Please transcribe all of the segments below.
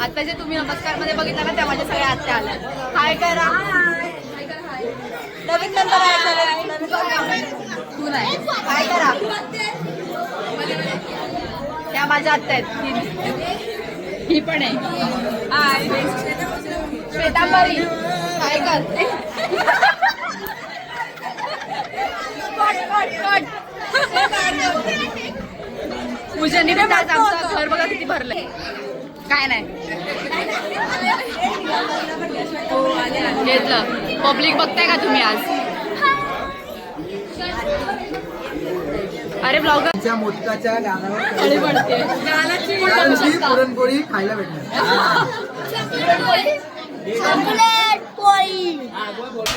आता जे तुम्ही नमस्कार मध्ये बघितलं ना त्या माझ्या सगळ्या आत्या आल्या. हाय करा. नवीन नंतर तू नाही काय करा. त्या माझ्या आत्या आहेत. ही पण आहे. श्वेतांबरी काय करते. पूजनी पण आज आमचं घर बघा किती भरलंय. काय नाही घेतलं. पब्लिक बघताय का तुम्ही आज. अरे ब्लॉगर मोदकाच्या खळी पडते. पुरणपोळी खायला भेटणार.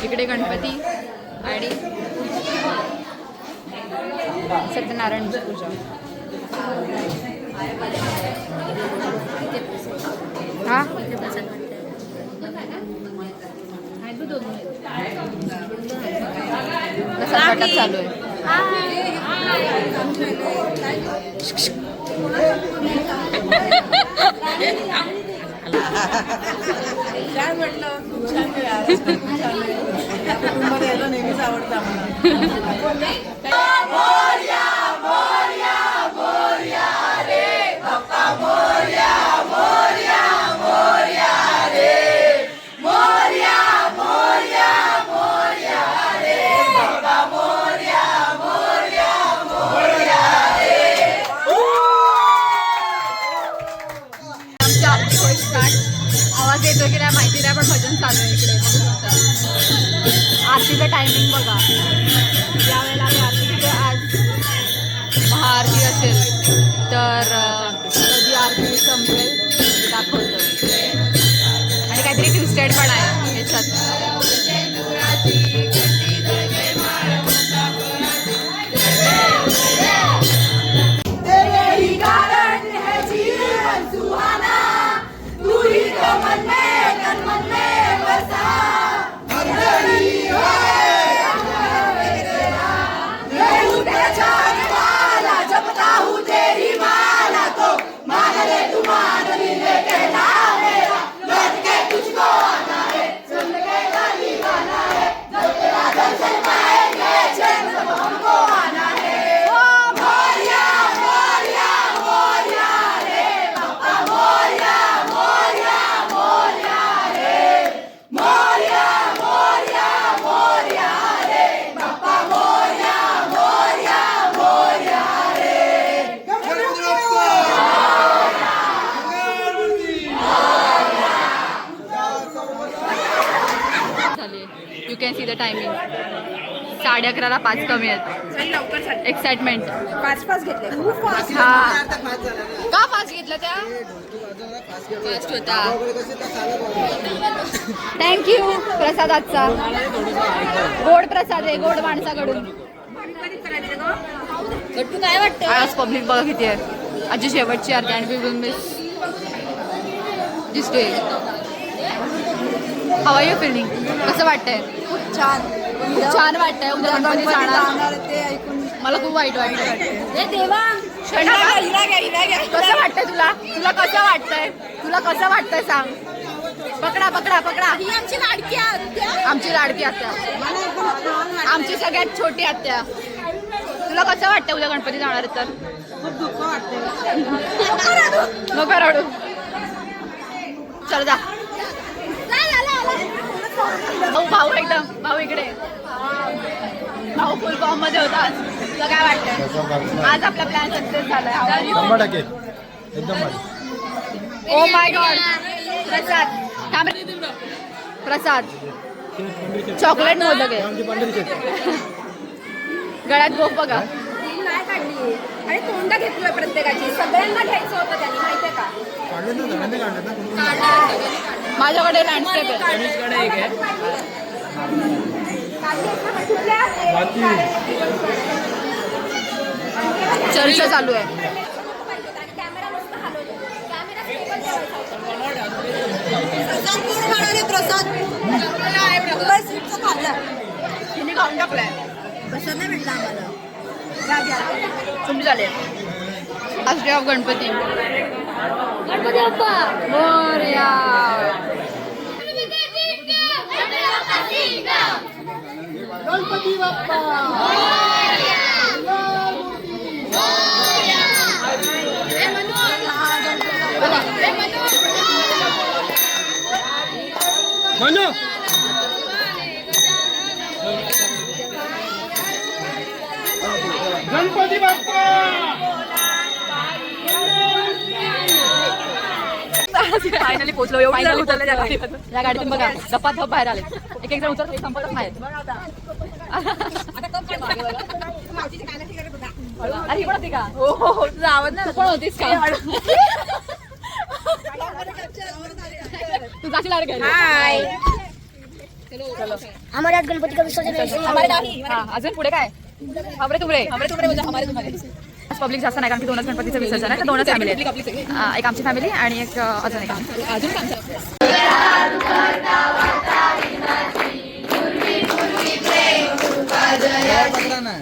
इकडे गणपती आणि सत्यनारायणची पूजा. हा चालू आहे. काय म्हटलं खूप छान कुटुंबात यायला नेहमीच आवडतं आम्हाला. आवाज येतो की नाही माहिती नाही पण भजन चालू आहे इकडे. आरतीचं टायमिंग बघा. ज्यावेळेला आम्ही आरती तिथे आज महाआरती असेल तर कधी आरती संपेल दाखवतो. आणि काहीतरी ट्विस्टेड पण आहे याच्यात. You can see the timing. 11:30ला 5 कमी आहेत. एक्साइटमेंट. 5 घेतले. हा का 5 घेतलं त्या. फास्ट होता. थँक्यू. प्रसाद आजचा गोड प्रसाद आहे. गोड माणसाकडून. गट्टू काय वाटतं आज. पब्लिक बघा किती आहे. आजची शेवटची आरती आणि we will miss this day. How are you feeling. कसं वाटतंय. छान छान वाटतंय. उद्या गणपती जाणार. ते ऐकून मला खूप वाईट वाटतंय. देवा कसं वाटतंय तुला. तुला कसं वाटतंय. तुला कसं वाटतंय सांग. पकडा पकडा पकडा. ही आमची लाडकी आत्या. आमची लाडकी आत्या. आमची सगळ्यात छोटी आत्या. तुला कसं वाटतंय उद्या गणपती जाणार तर. खूप दुःख वाटतंय. नको रडू. चल जा. भाऊ एकदम. भाऊ इकडे. भाऊ फुल फॉर्म मध्ये होता आज. तुला काय वाटतंय आज आपला प्लॅन सक्सेस झालाय. 100% एकदम. Oh my God. Prasad Prasad chocolate modak आहे. गळ्यात गोप बघा. नाही काढली. अरे तोंडा घेतलोय प्रत्येकाची. सगळ्यांना घ्यायचं होतं त्यांनी माहितीये का. माझ्याकडे लँडस्केप आहे. चर्चा चालू आहे. प्रसाद तिने खाऊन टाकलाय. प्रसाद नाही भेटला आम्हाला. तुमचे झाले. आज डे ऑफ गणपती. मोरया. गणपती बाप्पा म्हणू गणपती बाप्पा. फायनली पोहोचलो. एवढी जण उतरले त्या गाडीतून. या गाडीतून बघा धप्पाधप बाहेर आले. एक एक जण उतरत संपतच नाही. अरे ही पण होती का? हो तुझा आवाज नाही. तू पण होतीस का? तू जाशील अरे घरी. हमारे आज गणपती का विसर्जन अजून पुढे काय? हमरे तुमरे पब्लिक जास्त नाही कारण की दोनच गणपतीचं विसर्जन आहे. तर दोनच फॅमिली आहेत. एक आमची फॅमिली आणि एक अजून एक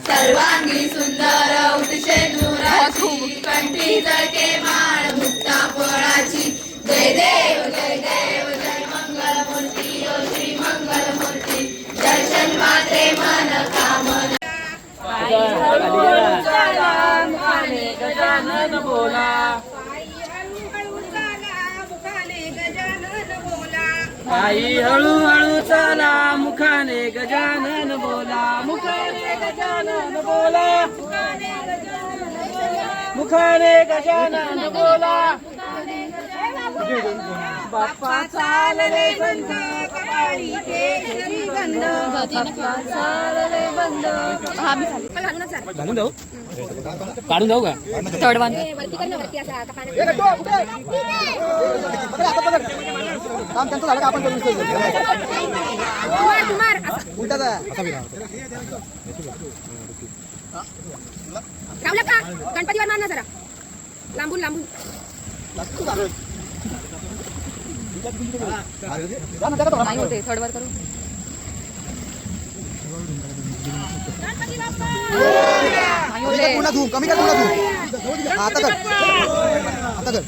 सर्वांगी सुंदर उठशे नुराची कंठी जळके माळ मुक्ता फळाची. जय देव जय देव जय मंगल मूर्ती ओ श्री मंगल मूर्ती. दर्शन मात्रे मन कामना. गजानन बोला. आई हळूहळू चला मुखाने गजानन बोला. मुखाने गजानन बोला. मुखाने गजानन बोला. बाप्पा चालले बंद कपाळी केशरी गंध. बाप्पा चालले बंद. घालून जाऊ काढून जाऊ का? Third one. काम त्यांचं झालं का आपण करू विसर्जन. उलटा का गणपतीवर मार ना जरा लांबून लांबून. नाही होते. थर्ड वर करू. नाही होते. पुन्हा धूम कमी कर पुन्हा धूम. आता कर आता कर.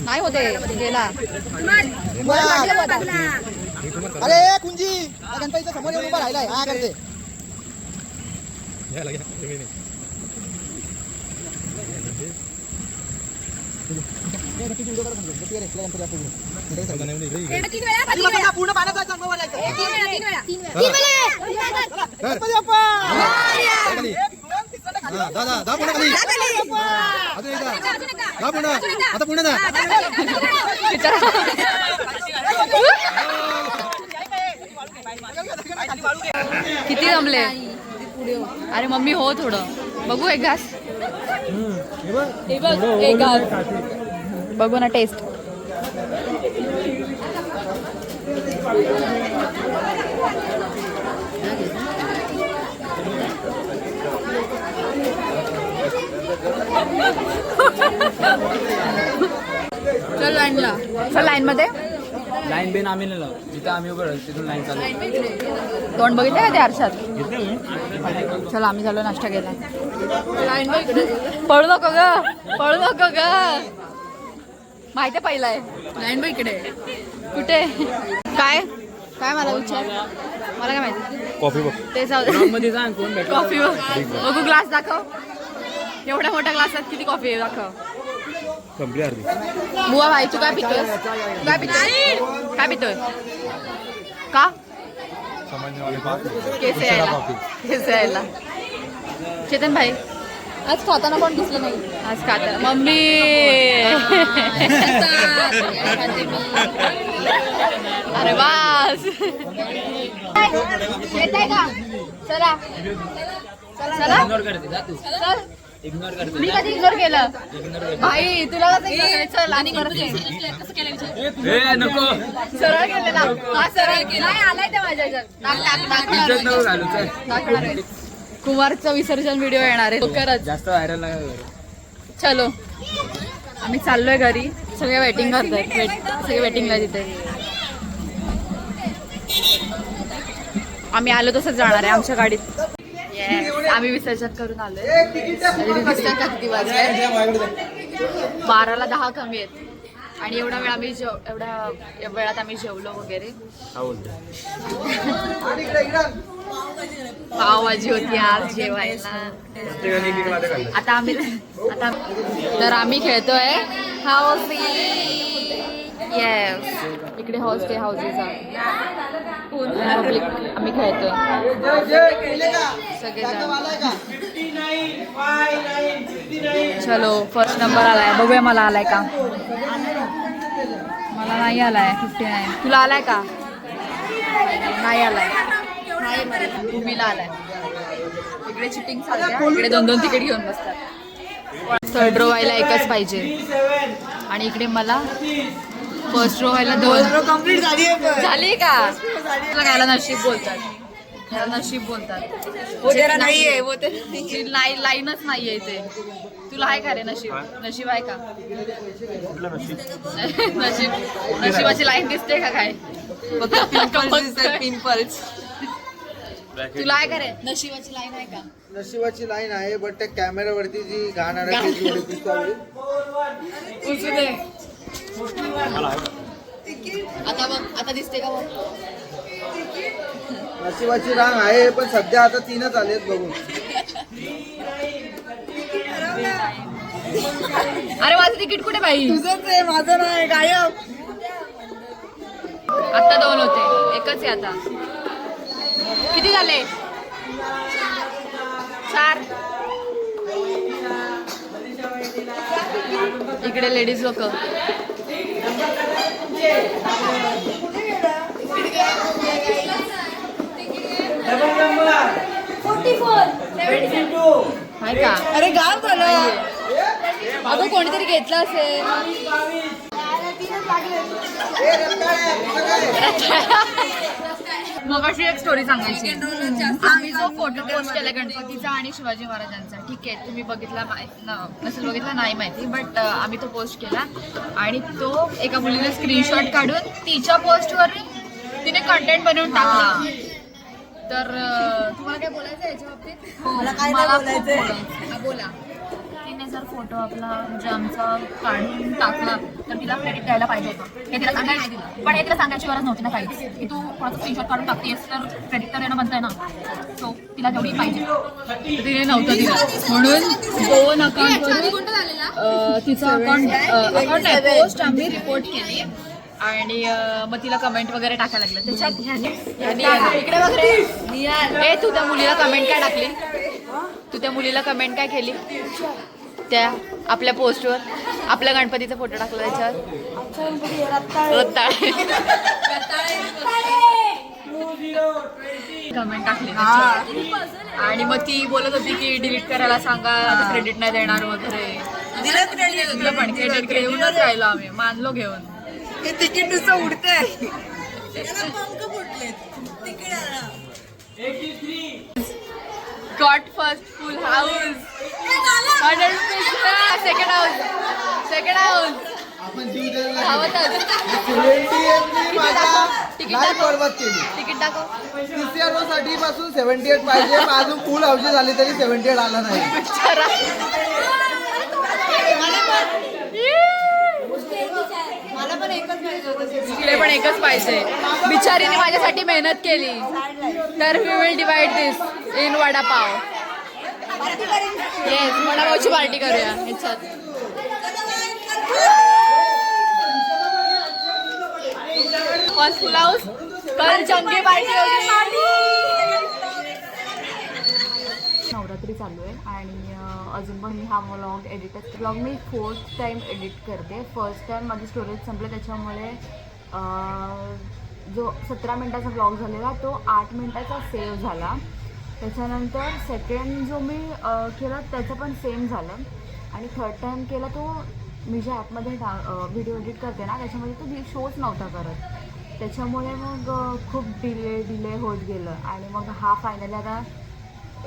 नाही होते. गेला. अरे कुंजी त्या गणपतीच्या समोर येऊन उभा राहिलाय. हा करते पूर्ण पाण्याचा चांगला जायचं. गणपती बाप्पा. दादा पुन्हा खाली. अजून एकदा पुन्हा. आता पुन्हा किती जमले? अरे मम्मी हो थोडं बघू. एक घास एक घास बघू ना टेस्ट. चल लाईनला. चल लाईन मध्ये. लाईन बेन आम्ही नेलं जिथं आम्ही उभं राहिलो तिथून लाईन चालू. तोंड बघितलं का ते आरशात? चल आम्ही झालो नाश्ता केला. पळू नको ग. पळू नको ग. माहिती पहिला आहे. लाईन बघ इकडे. कुठे? काय काय मला विचार. मला काय माहिती. कॉफी बघ ते जाऊ दे. मध्ये जा कोण भेट. कॉफी बघू. ग्लास दाखव. एवढ्या मोठ्या ग्लासात किती कॉफी आहे दाखव. संपली अर्धी. बुवा भाई तू काय पितोय? काय पितोय? काय पितोय? का? केस यायला. केस यायला. चेतन भाई आज खाताना पण दिसलं नाही. आज खाता मम्मी. अरे बास. येताय का? चला चला. चल. मी कधी इग्नोर केलं भाई तुला कसं इग्नोर करायचं. चल आणि नको सरळ केलेला. हा सरळ केला. नाही आलाय ते माझ्या ह्याच्यात. कुमारचं विसर्जन व्हिडिओ येणार आहे लवकरच. जास्त व्हायरल नाही. चलो आम्ही चाललोय घरी. सगळे वेटिंग करतात. सगळे वेटिंगला तिथे. आम्ही आलो तसंच जाणार आहे आमच्या गाडीत. आम्ही विसर्जन करून आलोय. किती वाजले? 12ला 10 कमी आहेत आणि एवढ्या वेळात आम्ही जेवलो वगैरे. पावभाजी होती आज जेवायला. आता तर आम्ही खेळतोय हाऊस. येस, इकडे हाऊसेस पब्लिक आम्ही खेळतोय सगळेजण. चलो फर्स्ट नंबर आलाय, बघूया मला आलाय का. मला नाही आलाय 59. तुला आलाय का? नाही आलाय. भूमीला आलाय. इकडे चिटिंग चालते, इकडे 2-2 तिकीट घेऊन बसतात. थर्ड रो व्हायला एकच पाहिजे आणि इकडे मला फर्स्ट रो व्हायला 2 कंप्लीट झाली का? तुला घ्यायला नशीब बोलतात, घ्यायला नशीब बोलतात. नाहीये नाही, लाईनच नाहीये इथे. तुला आहे का रे नशीब? नशीब आहे का? नशिबाची लाईन दिसते का काय? पिंपल्स. तुला आहे का रे नशिबाची लाईन आहे का? नशिबाची लाईन आहे, बट त्या कॅमेऱ्यावरती जी घाण अडकली उचू दे. आता बघ, आता दिसते का बघ? नशिबाची रांग आहे, पण सध्या आता 3च आलेत बघून. अरे माझं तिकीट कुठे बाई? तुझंच आहे, माझं नाही. गायब. आता 2 होते, एकच आहे आता. किती झाले? 4. इकडे लेडीज लोक. आहे का? अरे गाव झालं. अगं कोणीतरी घेतलं असेल. मग अशी एक स्टोरी सांगायची. आम्ही जो फोटो पोस्ट केला गणपतीचा आणि शिवाजी महाराजांचा, ठीक आहे तुम्ही बघितला नसेल, बघितला नाही माहिती, बट आम्ही तो पोस्ट केला आणि तो एका मुलीने स्क्रीनशॉट काढून तिच्या पोस्टवर तिने कंटेंट बनवून टाकला. तर तुम्हाला काय बोलायचं याच्या बाबतीत? मला काय नाही बोलायचंय. बोला. तिने जर फोटो आपला म्हणजे आमचा काढून टाकला तर तिला क्रेडिट द्यायला पाहिजे होतं. हे तिला सांगायला नाही दिलं, पण हे तिला सांगायची गरज नव्हती ना काहीच, की तू कोणाचं स्क्रीनशॉट काढून टाकतेस तर क्रेडिट तर येणं बनतंय ना. सो तिला तेवढी पाहिजे, तर तिने नव्हतं दिलं म्हणून 2 अकाउंटवरून तिचं अकाउंट नाही, पोस्ट आम्ही रिपोर्ट केली आणि मग तिला कमेंट वगैरे टाकायला लागलं. त्याच्यात इकडे वगैरे ए, तू त्या मुलीला कमेंट काय टाकली? तू त्या मुलीला कमेंट काय केली? त्या आपल्या पोस्टवर आपल्या गणपतीचा फोटो टाकला त्याच्यावर रत्ताळे कमेंट टाकली आणि मग ती बोलत होती की डिलीट करायला सांगा, क्रेडिट नाही देणार वगैरे. दिलं पण क्रेडिट घेऊनच राहिलो आम्ही, मानलो घेऊन. हे तिकीट नुसतं उडतंय. Got first full house. 100 rupees. Second house. आपण जीव द्यायला धावतच. तिकीट दाखव. तिसऱ्या रो साठी पासून 78 पाहिजे, अजून फुल हाऊस झाली तरी 78 आला नाही. मला पण एकच पाहिजे होतं. तिकडे पण एकच पाहिजे. बिचारीने माझ्यासाठी मेहनत केली. तर we will divide this in vada pav. Yes, वडापावची पार्टी करूया ह्याच्यात. फर्स्ट फुल हाऊस, कल जंगी पार्टी होगी. नवरात्री चालू आहे आणि अजून पण मी हा व्लॉग मी 4th टाइम एडिट करते. फर्स्ट टाइम माझी स्टोरेज संपलं, त्याच्यामुळे जो 17 मिनिटाचा व्लॉग झालेला तो 8 मिनिटाचा सेव्ह झाला. त्याच्यानंतर सेकंड जो मी केला त्याचं पण सेम झालं आणि थर्ड टाइम केला तो मी ज्या ॲपमध्ये व्हिडिओ एडिट करते ना त्याच्यामध्ये तो शोच नव्हता करत. त्याच्यामुळे मग खूप डिले होत गेलं आणि मग हा फायनली आता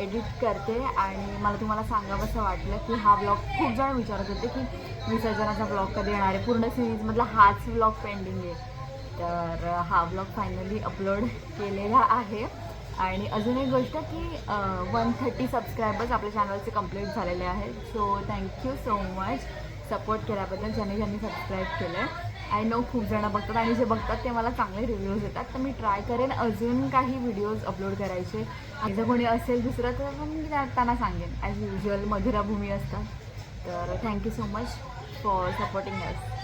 एडिट करते. आणि मला तुम्हाला सांगावंसं वाटलं की हा ब्लॉग खूप जण विचारत होते की विसर्जनाचा ब्लॉग कधी येणार आहे, पूर्ण सिरीजमधला हाच ब्लॉग पेंडिंग आहे. तर हा ब्लॉग फायनली अपलोड केलेला आहे. आणि अजून एक गोष्ट की 130 सबस्क्रायबर्स आपल्या चॅनलचे कंप्लीट झालेले आहेत. So thank you so much. Support केल्याबद्दल, ज्यांनी सबस्क्राईब केलं आहे. आय नो खूप जणं बघतात आणि जे बघतात ते मला चांगले रिव्ह्यूज देतात. तर मी ट्राय करेन अजून काही व्हिडिओज अपलोड करायचे. आणि जर कोणी असेल दुसरं तर मग मी त्यांना सांगेन. ॲज युजल मधुरा भूमी असतात. तर thank you so much for supporting us.